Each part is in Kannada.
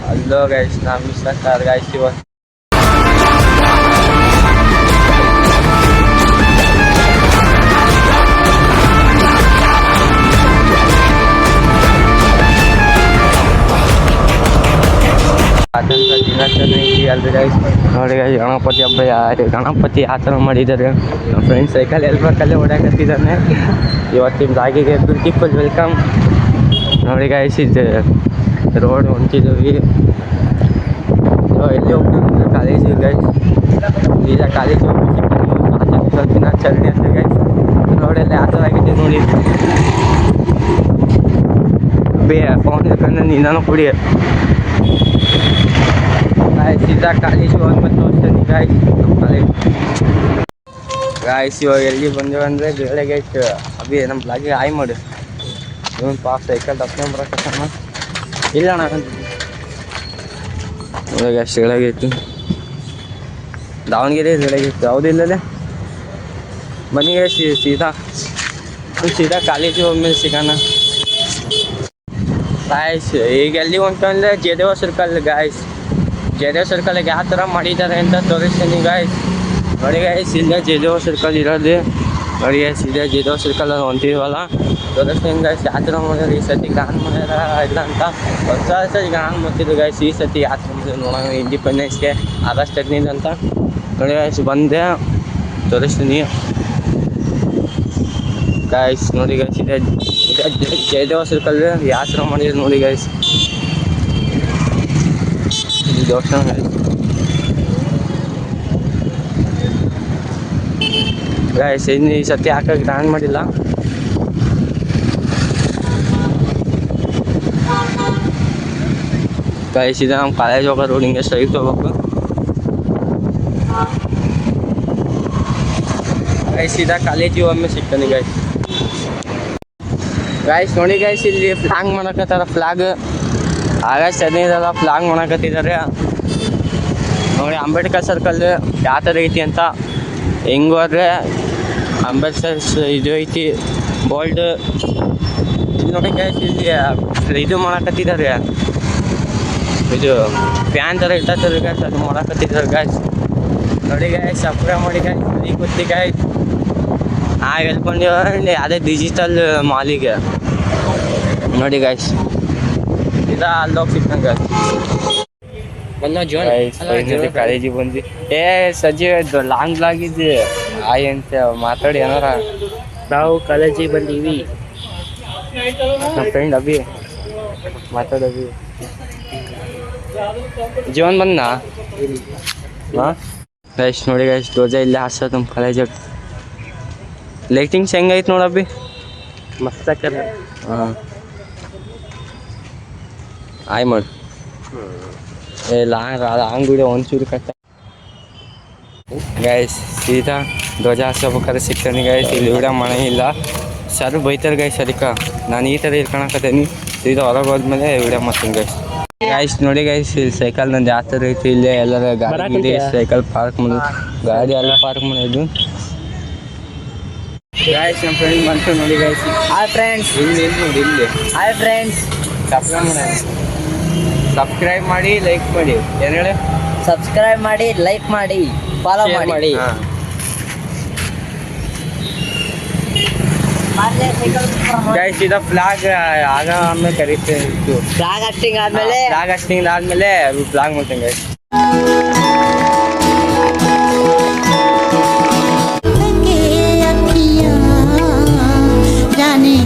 ಹಲೋ ಗೈಸ್, ನಾವು ಮಿಸ್ಟರ್ ಗೈಸ್ ಇವತ್ತು ಸ್ವಾತಂತ್ರ್ಯ ದಿನಾಚರಣೆ ಐತಿ ಅಲ್ರಿ ಗೈಸ್. ನೋಡಿ ಗೈಸ್, ಗಣಪತಿ ಹಬ್ಬ ಗಣಪತಿ ಯಾವ ಥರ ಮಾಡಿದ್ದಾರೆ. ನಮ್ಮ ಫ್ರೆಂಡ್ಸ್ ಸೈಕಲ್ ಎಲ್ಬೇಕಲ್ಲೇ ಓಡಾಕತ್ತಿದ್ದಾನೆ. ಇವತ್ತಿನ ರಾಗಿಗೆ ಬ್ಯೂಟಿಫುಲ್ ವೆಲ್ಕಮ್. ನೋಡಿ ಗೈಸ್, ಇದು ರೋಡ್ ಹೊಂಟಿದ್ದೀವಿ. ಎಲ್ಲಿ ಹೋಗ್ತೀವಿ? ಕಾಲೇಜಿಗೆ ಗೈಸ್. ಈಗ ಕಾಲೇಜ್ ಹೋಗ್ಬಿಟ್ಟು ಸ್ವಾತಂತ್ರ್ಯ ದಿನಾಚರಣೆ ಅಂತ ಗೈಸ್. ರೋಡೆಲ್ಲ ಯಾವ ಥರ ಆಗಿದೆ ನೋಡಿ. ಫೋನ್ ಇಟ್ಕೊಂಡು ನೀನು ಕುಡಿ ಸೀದಾ ಕಾಲೇಜ್ ಹೋದ್ಮೇಲೆ ತೋರಿಸ್ತೀನಿ ಗಾಯ್ಸ್. ನಮ್ಮ ಕಾಲೇಜ್ ಗಾಯ್ಸ್ ಇವಾಗ ಎಲ್ಲಿ ಬಂದೇವೆ ಅಂದರೆ ಬೆಳಗ್ಗೆ ಇಟ್ಟು ಅಭಿ ನಮ್ಮ ಬ್ಲಾಗಿಗೆ ಆಯ್ ಮಾಡು. ಇವನು ಪಾಪ ಸೈಕಲ್ ತಪ್ಕೊಂಡು ಬರೋಕತ್ತಾನ. ಇಲ್ಲ ಅಣ್ಣ ಇವಾಗ ಅಷ್ಟು ಬೆಳಗ್ಗೆತ್ತು. ದಾವಣಗೆರೆ ಬೆಳಗ್ಗೆತ್ತು ಯಾವುದಿಲ್ಲದೆ ಬನ್ನಿ ಸೀದಾ ಕಾಲೇಜಿಗೆ ಹೋದ್ಮೇಲೆ ಸಿಗೋಣ ಗಾಯ್ಸ್. ಈಗ ಎಲ್ಲಿ ಹೊಂಟಂದ್ರೆ ಜಯದೇವ ಸರ್ಕಲ್ ಗಾಯ್ಸ್. ಜಯದೇವ ಸರ್ಕಲ್ಗೆ ಯಾವ ಥರ ಮಾಡಿದ್ದಾರೆ ಅಂತ ತೋರಿಸ್ತೀನಿ ಗಾಯ್ಸ್. ನೋಡಿ ಗಾಯ್ಸ್, ಇಲ್ಲೇ ಜಯದೇವ ಸರ್ಕಲ್ ಇರೋದು. ನೋಡಿ ಗಾಯ್ಸ್, ಇದೇ ಜಯದೇವ ಸರ್ಕಲಲ್ಲಿ ಹೊಂಟಿದ್ವಲ್ಲ, ತೋರಿಸ್ತೀನಿ ಗಾಯ್ಸ್ ಯಾವ ಥರ ಮಾಡ್ಯಾರ. ಈ ಸತಿ ಗ್ರಾಂಡ್ ಮಾಡ್ಯಾರ ಇಲ್ಲ ಅಂತ ಹೊಸ ಸತಿ ಗ್ರಾಂಡ್ ಮಾಡ್ತಿದ್ರು ಗಾಯ್ಸ್. ಈ ಸತಿ ಯಾವ ಥರ ಮಾಡಿದ್ರು ನೋಡೋಣ. ಇಂಡಿಪೆಂಡೆನ್ಸ್ಗೆ ಆಗಸ್ಟ್ 15 ಅಂತ. ನೋಡಿ ಗಾಯ್ಸ್, ಬಂದೆ ತೋರಿಸ್ತೀನಿ ಗಾಯ್ಸ್. ನೋಡಿ ಗಾಯ್ಸ್, ಇದೆ ಜಯದೇವ ಸರ್ಕಲ್ ಯಾವ ಥರ ಮಾಡಿದ್ರು ನೋಡಿ ಗಾಯ್ಸ್. ಇದು ದೇವಸ್ಥಾನ ಗಾಯ್ಸ್. ಇನ್ನು ಈ ಸತಿ ಹಾಕಕ್ಕೆ ಗ್ರಾಂಡ್ ಮಾಡಿಲ್ಲ ಗಾಯ್ಸ್. ಇದೆ ನಮ್ಮ ಕಾಲೇಜ್ ಹೋಗೋ ರೋಡ್. ಹಿಂಗೆ ಸ್ಟ್ರೈಟ್ ಹೋಗ್ಬೇಕು ಗಾಯ್ಸ್. ಸೀದಾ ಕಾಲೇಜಿಗೆ ಒಮ್ಮೆ ಸಿಗ್ತಾನೆ ಗಾಯ್ಸ್. ಗಾಯ್ಸ್ ನೋಡಿ ಗಾಯ್ಸ್, ಇಲ್ಲಿ ಫ್ಲಾಗ್ ಮಾಡಕತ್ತಾರ. ಫ್ಲಾಗ್ ಆಗಸ್ಟ್ 15 ಫ್ಲಾಗ್ ಮಾಡಕತ್ತಿದ್ದಾರೆ ನೋಡಿ. ಅಂಬೇಡ್ಕರ್ ಸರ್ಕಲ್ ಯಾವ ಥರ ಐತಿ ಅಂತ ಹೆಂಗೆ ಹೋದ್ರೆ ಅಂಬೇಡ್ಕರ್ ಇದು ಐತಿ ಬೋಲ್ಡ್. ಇಲ್ಲಿ ನೋಡಿ ಗಾಯ್ಸ್, ಇಲ್ಲಿ ಇದು ಮಾಡಕತ್ತಿದ್ದಾರೆ. ಇದು ಫ್ಯಾನ್ ಥರ ಇರ್ತದೆ ಗಾಯ್ಸ್, ಅದು ಮಾಡಕತ್ತಿದ್ದಾರೆ ಗಾಯ್ಸ್. ನೋಡಿ ಗಾಯ್ಸ್, ಸಬ್ಸ್ಕ್ರೈಬ್ ಮಾಡಿ ಗಾಯ್ಸ್. ಈ ಗೊತ್ತಿ ಗಾಯ್ಸ್, ಹೇಳ್ಕೊಂಡು ಅದೇ ಡಿಜಿಟಲ್ ಮಾಲಿಗೆ ನೋಡಿ ಗಾಯ್ಸ್. ಇದಾ ಅಲ್ಲೋಗಿ ಸಿಕ್ಕಂಗೆ ಕಾಲೇಜಿಗೆ ಬಂದ್ವಿ. ಸಜ್ಜೆ ಲಾಂಗ್ ಲಾಗಿದ್ದೆ ಆಯ್ ಅಂತ ಮಾತಾಡಿ ಏನಾರ. ನಾವು ಕಾಲೇಜಿಗೆ ಬಂದೀವಿ. ನಮ್ಮ ಫ್ರೆಂಡ್ ಅಭಿ ಮಾತಾಡೋದು. ಜೀವನ್ ಬಂದ ಹಾಂ ಗೈಸ್. ನೋಡಿ ಗೈಸ್, ಧ್ವಜ ಇಲ್ಲೇ ಹಾಸೋದು ನಮ್ಮ ಕಾಲೇಜಾಗ. ಲೈಟಿಂಗ್ಸ್ ಹೆಂಗೈತೆ ನೋಡಬ್ಬಿ, ಮಸ್ತ್ ಹಾಕ್ಯಾರ. ಹಾಂ ಆಯ್ ಮಾಡು. ಲಾಂಗ್ ವಿಡಿಯೋ ಒಂಚೂರು ಕಟ್ಟ ಗೈಸ್. ಸೀದಾ ಧ್ವಜ ಹಾಸ್ಕೋಬೇಕಾದ್ರೆ ಸಿಗ್ತಾನೆ ಗೈಸ್. ಇಲ್ಲಿ ವಿಡಿಯೋ ಮಾಡೋಂಗಿಲ್ಲ, ಸರ್ ಬೈತಾರೆ ಗೈಸ್. ಅದಕ್ಕೆ ನಾನು ಈ ಥರ ಇರ್ಕೊಳಕತ್ತೀನಿ. ಸೀದಾ ಹೊರಗೆ ಹೋದ್ಮೇಲೆ ವಿಡಿಯೋ ಮಾಡ್ತೀನಿ ಗೈಸ್. ಗೈಸ್ ನೋಡಿ ಗೈಸ್, ಇಲ್ಲಿ ಸೈಕಲ್ ನಂದು ಯಾವ ಥರ ಐತಿ. ಇಲ್ಲೇ ಎಲ್ಲರ ಗಾಡಿ ಸೈಕಲ್ ಪಾರ್ಕ್ ಮಾಡೋದು, ಗಾಡಿ ಎಲ್ಲ ಪಾರ್ಕ್ ಮಾಡೋದು ಗೈಸ್. ನಮ್ಮ ಫ್ರೆಂಡ್ ಬಂತು ನೋಡಿ ಗೈಸ್. Hi friends. ಇಲ್ಲಿ ನೋಡಿ, ಇಲ್ಲಿ ಹಾಯ್ ಫ್ರೆಂಡ್ಸ್. ಸಬ್ಸ್ಕ್ರೈಬ್ ಮಾಡಿ, ಲೈಕ್ ಮಾಡಿ. ಏನು ಹೇಳಿ? ಸಬ್ಸ್ಕ್ರೈಬ್ ಮಾಡಿ, ಲೈಕ್ ಮಾಡಿ, ಫಾಲೋ ಮಾಡಿ. ಗೈಸ್, ಇದು ಫ್ಲಾಗ್ ಆಮೇಲೆ ಕರೀತೀವಿ. ಫ್ಲಾಗ್ ಹಾಸ್ಟಿಂಗ್ ಆದ್ಮೇಲೆ ಫ್ಲಾಗ್ ಮಾಡ್ತೀನಿ ಗೈಸ್.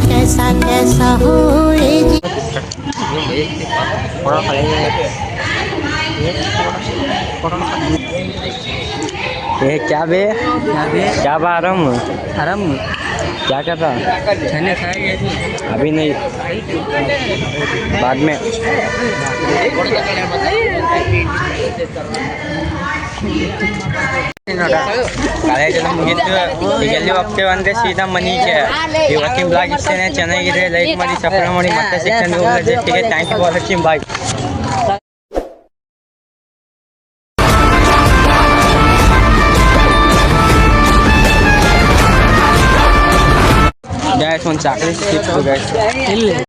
कैसा कैसा हो ये क्या बे क्या बा आराम क्या कर रहा? अभी नहीं, बाद में. ಕಾಲೇಜೆಲ್ಲ ಮುಗಿತು. ಈಗ ಎಲ್ಲಿ ಹೋಗ್ತೇವೆ ಅಂದರೆ ಸೀದಾ ಮನೆಗೆ. ಇವತ್ತಿನ ಬ್ಲಾಗ್ ಇಷ್ಟೇ. ಚೆನ್ನಾಗಿದೆ, ಲೈಕ್ ಮಾಡಿ, ಸಬ್ಸ್ಕ್ರೈಬ್ ಮಾಡಿ. ಮತ್ತೆ ಸಿಗ್ತಾನೆ ಜೊತೆಗೆ. Thank you for watching. Bye. Gas ಒಂದು ಚಾಕ್ಲೇಟ್ ಸಿಕ್ತು ಗ್ಯಾಸ್ ಇಲ್ಲಿ.